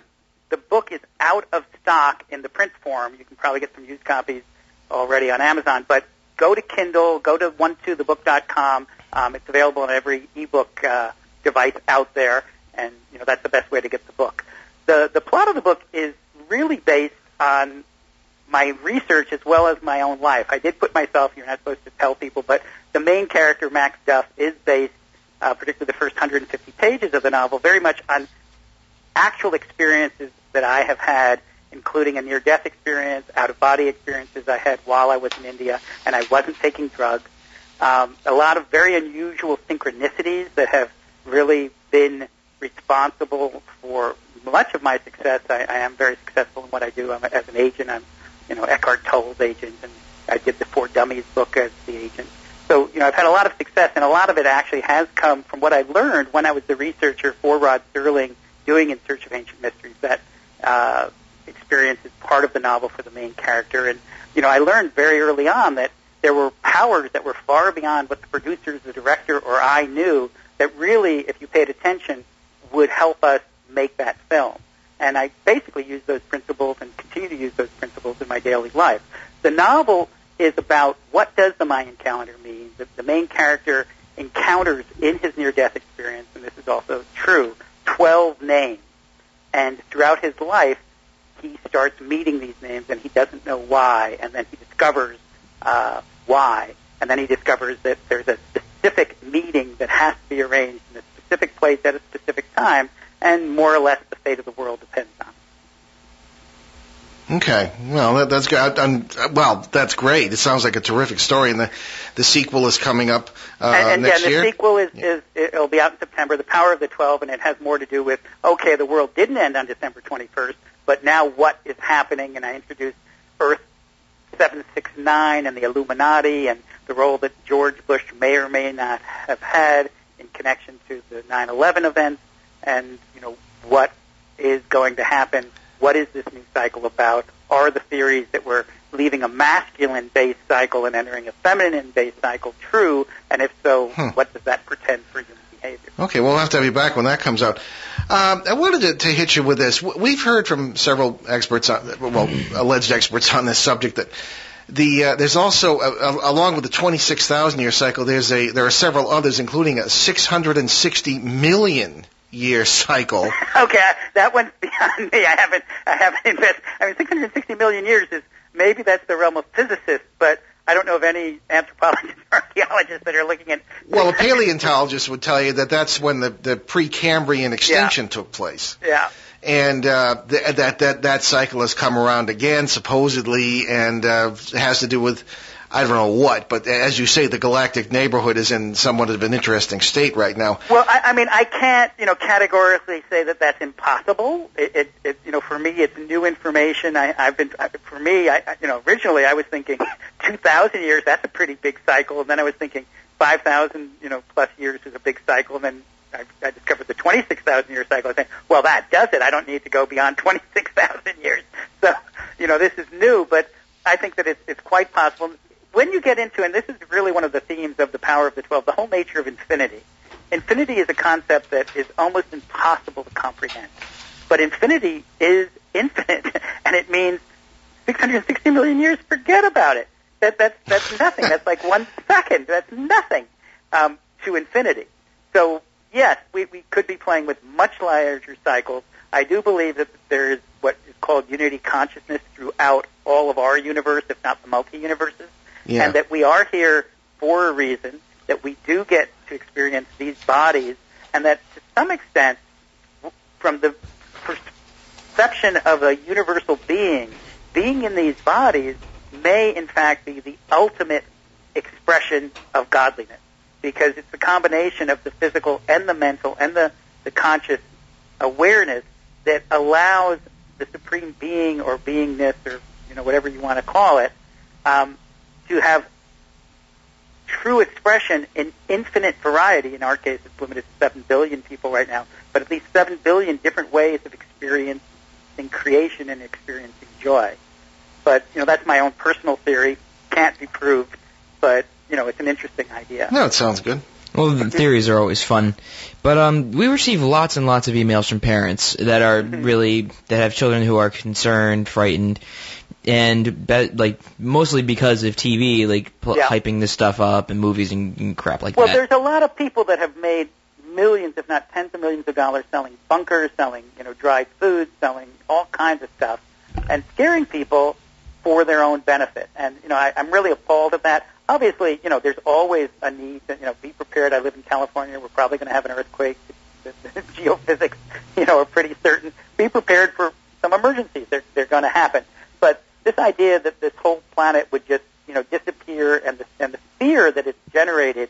the book is out of stock in the print form. You can probably get some used copies already on Amazon, but go to Kindle, go to 12thebook.com. It's available on every ebook device out there, and that's the best way to get the book. The plot of the book is really based on my research as well as my own life. I did put myself, you're not supposed to tell people, but the main character, Max Duff, is based, particularly the first 150 pages of the novel, very much on actual experiences that I have had, including a near-death experience, out-of-body experiences I had while I was in India, and I wasn't taking drugs. A lot of very unusual synchronicities that have really been responsible for much of my success. I am very successful in what I do. As an agent, I'm, Eckhart Tolle's agent, and I did the For Dummies book as the agent. So, I've had a lot of success, and a lot of it actually has come from what I learned when I was the researcher for Rod Serling doing In Search of Ancient Mysteries. That experience is part of the novel for the main character. And, I learned very early on that there were powers that were far beyond what the producers, the director, or I knew that really, if you paid attention, would help us make that film. And I basically use those principles and continue to use those principles in my daily life. The novel is about what does the Mayan calendar mean. The main character encounters in his near-death experience, and this is also true, 12 names. And throughout his life, he starts meeting these names, and he doesn't know why, and then he discovers discovers why, and then he discovers that there's a specific meeting that has to be arranged in a specific place at a specific time, and more or less the fate of the world depends on it. Okay, well, that's good. Well, that's great. It sounds like a terrific story, and the sequel is coming up next year. The sequel it'll be out in September, The Power of the 12, and it has more to do with, okay, the world didn't end on December 21st, but now what is happening, and I introduced Earth 769 and the Illuminati and the role that George Bush may or may not have had in connection to the 9/11 events, and, what is going to happen. What is this new cycle about? Are the theories that we're leaving a masculine-based cycle and entering a feminine-based cycle true? And if so, what does that portend for human behavior? Okay, we'll have to have you back when that comes out. I wanted to hit you with this. We've heard from several experts, alleged experts on this subject, that there's also, along with the 26,000-year cycle, there are several others, including a 660 million year cycle. Okay, that one's beyond me. I haven't invested. 660 million years maybe that's the realm of physicists, but I don't know of any anthropologists or archaeologists that are looking at. Well, a paleontologist would tell you that that's when the Precambrian extinction took place. Yeah. And that cycle has come around again, supposedly, and has to do with I don't know what, but as you say, the galactic neighborhood is in somewhat of an interesting state right now. Well, I can't, categorically say that that's impossible. For me, it's new information. Originally I was thinking 2,000 years, that's a pretty big cycle, and then I was thinking 5,000, plus years is a big cycle, and then I discovered the 26,000-year cycle. I think, well, that does it. I don't need to go beyond 26,000 years. So, this is new, but I think that it's quite possible. When you get into, and this is really one of the themes of The Power of the 12, the whole nature of infinity. Infinity is a concept that is almost impossible to comprehend. But infinity is infinite, and it means 660 million years, forget about it. That's nothing. That's like 1 second. That's nothing to infinity. So, yes, we could be playing with much larger cycles. I do believe that there is what is called unity consciousness throughout all of our universe, if not the multi-universes. Yeah. And that we are here for a reason, that we do get to experience these bodies, and that to some extent, from the perception of a universal being in these bodies may in fact be the ultimate expression of godliness, because it's the combination of the physical and the mental and the conscious awareness that allows the supreme being or beingness or whatever you want to call it to have true expression in infinite variety. In our case, it's limited to 7 billion people right now, but at least 7 billion different ways of experiencing creation and experiencing joy. But, that's my own personal theory. Can't be proved, but, it's an interesting idea. No, it sounds good. Well, the theories are always fun. But we receive lots and lots of emails from parents that are that have children who are concerned, frightened, and mostly because of TV, hyping this stuff up and movies and crap like that. Well, there's a lot of people that have made millions, if not tens of millions of dollars selling bunkers, selling, dried foods, selling all kinds of stuff, and scaring people for their own benefit. And, I'm really appalled at that. Obviously, there's always a need to, be prepared. I live in California. We're probably going to have an earthquake. The geophysics, are pretty certain. Be prepared for some emergencies. They're going to happen. But this idea that this whole planet would just, disappear and the fear that it's generated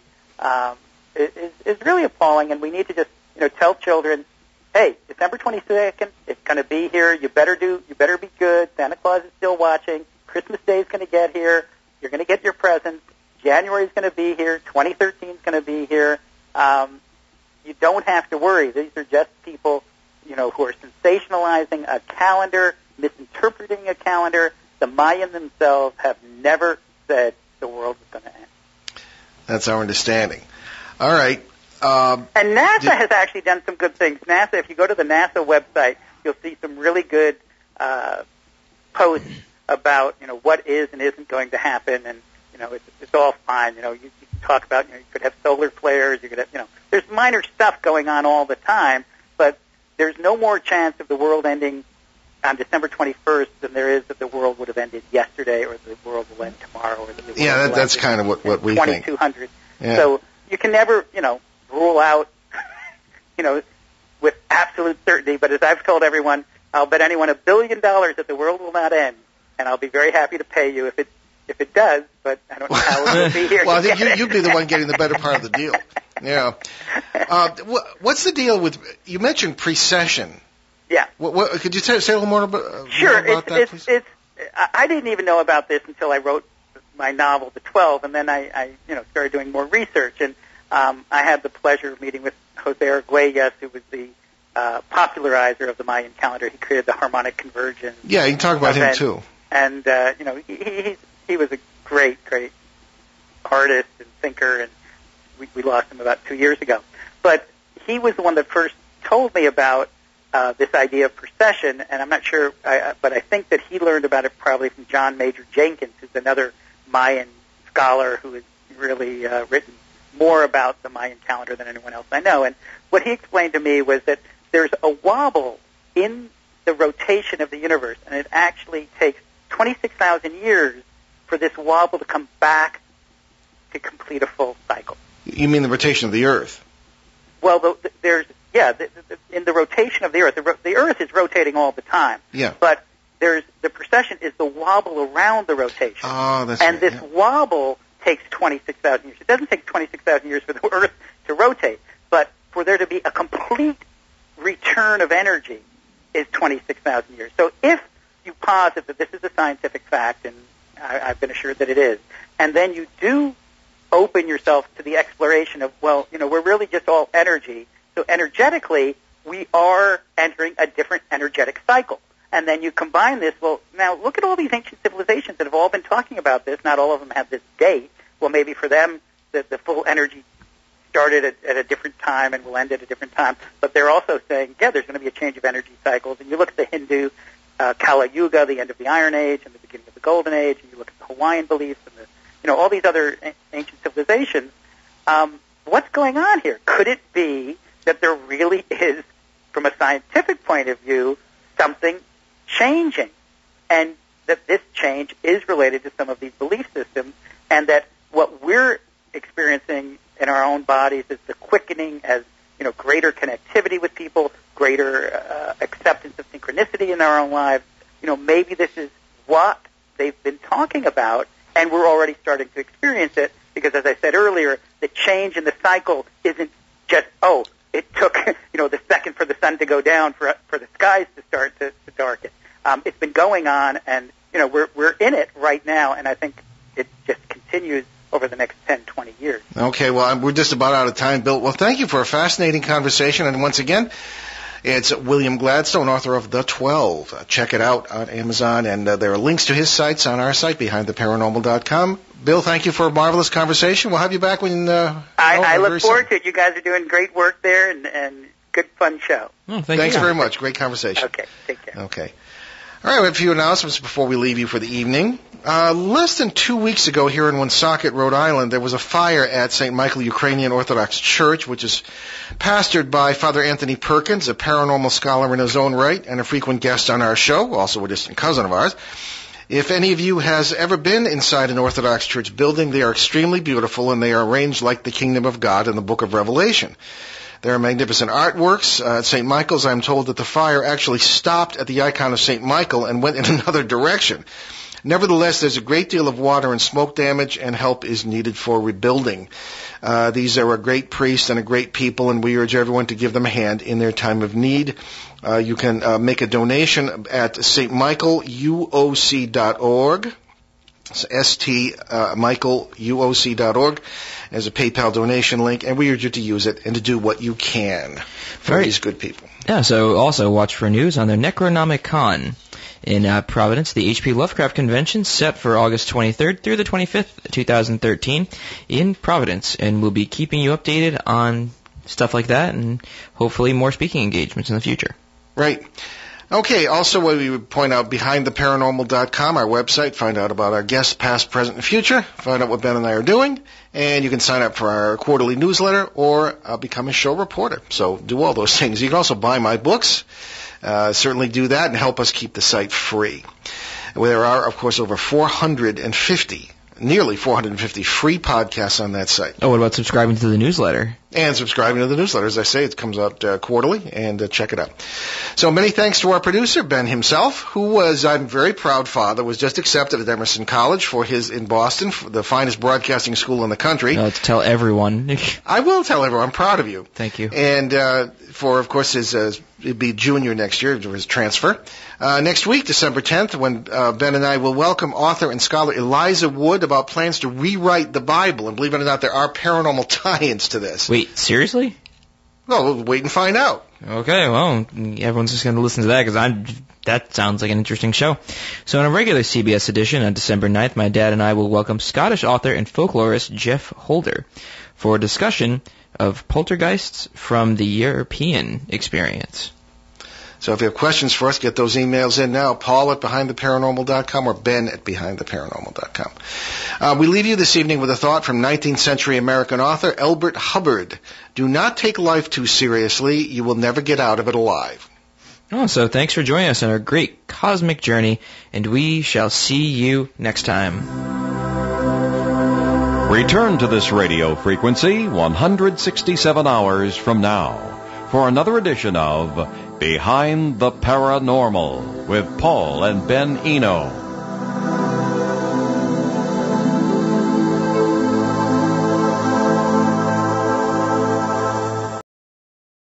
is really appalling. And we need to just, tell children, hey, December 22nd, it's going to be here. You better be good. Santa Claus is still watching. Christmas Day is going to get here. You're going to get your presents. January is going to be here. 2013 is going to be here. You don't have to worry. These are just people, who are sensationalizing a calendar, misinterpreting a calendar. The Mayan themselves have never said the world is going to end. That's our understanding. All right. And NASA has actually done some good things. NASA, if you go to the NASA website, you'll see some really good posts about, what is and isn't going to happen, and, it's all fine. You can talk about, you could have solar flares, you could have, there's minor stuff going on all the time, but there's no more chance of the world ending on December 21st than there is that the world would have ended yesterday, or the world will end tomorrow, or the world will that's end kind of what we think. 2200. Yeah. So you can never, rule out, with absolute certainty. But as I've told everyone, I'll bet anyone $1 billion that the world will not end, and I'll be very happy to pay you if it does. But I don't know how it will be here. Well, I think you'd be the one getting the better part of the deal. Yeah. What's the deal with? You mentioned precession. Yeah. Could you say a little more about, that, please? I didn't even know about this until I wrote my novel, The 12, and then I started doing more research. And I had the pleasure of meeting with Jose Argüelles, who was the popularizer of the Mayan calendar. He created the harmonic convergence. Yeah, you can talk about him too. And he was a great artist and thinker, and we lost him about 2 years ago. But he was the one that first told me about this idea of precession, and I'm not sure, but I think that he learned about it probably from John Major Jenkins, who's another Mayan scholar who has really written more about the Mayan calendar than anyone else I know. And what he explained to me was that there's a wobble in the rotation of the universe, and it actually takes 26,000 years for this wobble to come back to complete a full cycle. You mean the rotation of the Earth? Well, in the rotation of the Earth, the Earth is rotating all the time. Yeah. But the precession is the wobble around the rotation. Oh, that's and right, this yeah. wobble takes 26,000 years. It doesn't take 26,000 years for the Earth to rotate, but for there to be a complete return of energy is 26,000 years. So if you posit that this is a scientific fact, and I've been assured that it is, and then you do open yourself to the exploration of, we're really just all energy. So energetically, we are entering a different energetic cycle. And then you combine this, now look at all these ancient civilizations that have all been talking about this. Not all of them have this date. Well, maybe for them, the full energy started at a different time and will end at a different time. But they're also saying, there's going to be a change of energy cycles. And you look at the Hindu Kala Yuga, the end of the Iron Age, and the beginning of the Golden Age, and you look at the Hawaiian beliefs and all these other ancient civilizations. What's going on here? Could it be that there really is, from a scientific point of view, something changing, and that this change is related to some of these belief systems, and that what we're experiencing in our own bodies is the quickening as greater connectivity with people, greater acceptance of synchronicity in our own lives. Maybe this is what they've been talking about, and we're already starting to experience it, because as I said earlier, the change in the cycle isn't just, it took, the second for the sun to go down for the skies to start to darken. It's been going on, and, we're in it right now, and I think it just continues over the next 10, 20 years. Okay, well, we're just about out of time, Bill. Well, thank you for a fascinating conversation, and once again, it's William Gladstone, author of The 12. Check it out on Amazon, and there are links to his sites on our site, BehindTheParanormal.com. Bill, thank you for a marvelous conversation. We'll have you back when... I look forward to it. You guys are doing great work there, and good, fun show. Thanks very much. Great conversation. Okay, take care. Okay. All right, we have a few announcements before we leave you for the evening. Less than 2 weeks ago here in Woonsocket, Rhode Island, there was a fire at St. Michael Ukrainian Orthodox Church, which is pastored by Father Anthony Perkins, a paranormal scholar in his own right and a frequent guest on our show, also a distant cousin of ours. If any of you has ever been inside an Orthodox church building, they are extremely beautiful, and they are arranged like the kingdom of God in the book of Revelation. There are magnificent artworks. At St. Michael's, I'm told that the fire actually stopped at the icon of St. Michael and went in another direction. Nevertheless, there's a great deal of water and smoke damage, and help is needed for rebuilding. These are a great priest and a great people, and we urge everyone to give them a hand in their time of need. You can make a donation at stmichaeluoc.org. stmichaeluoc.org as a PayPal donation link, and we urge you to use it and to do what you can for these good people. Yeah, so also watch for news on the Necronomicon in Providence, the H.P. Lovecraft Convention set for August 23rd through the 25th, 2013 in Providence, and we'll be keeping you updated on stuff like that and hopefully more speaking engagements in the future. Right. Okay, also we would point out BehindTheParanormal.com, our website, find out about our guests, past, present, and future, find out what Ben and I are doing, and you can sign up for our quarterly newsletter or become a show reporter. So do all those things. You can also buy my books. certainly do that and help us keep the site free. There are, of course, over 450 nearly 450 free podcasts on that site. Oh, what about subscribing to the newsletter? And subscribing to the newsletter. As I say, it comes out quarterly, and check it out. So many thanks to our producer, Ben himself, who was, I'm very proud father, was just accepted at Emerson College in Boston, for the finest broadcasting school in the country. To tell everyone. I will tell everyone. I'm proud of you. Thank you. And for, of course, it'd be junior next year, his transfer. Next week, December 10th, when Ben and I will welcome author and scholar Eliza Wood about plans to rewrite the Bible. And believe it or not, there are paranormal tie-ins to this. Wait, seriously? Well, we'll wait and find out. Okay, well, everyone's just going to listen to that because that sounds like an interesting show. So in a regular CBS edition on December 9th, my dad and I will welcome Scottish author and folklorist Jeff Holder for a discussion of poltergeists from the European experience. So if you have questions for us, get those emails in now, Paul at BehindTheParanormal.com or Ben at BehindTheParanormal.com. We leave you this evening with a thought from 19th century American author Elbert Hubbard. Do not take life too seriously. You will never get out of it alive. Oh, so thanks for joining us on our great cosmic journey, and we shall see you next time. Return to this radio frequency 167 hours from now for another edition of Behind the Paranormal with Paul and Ben Eno.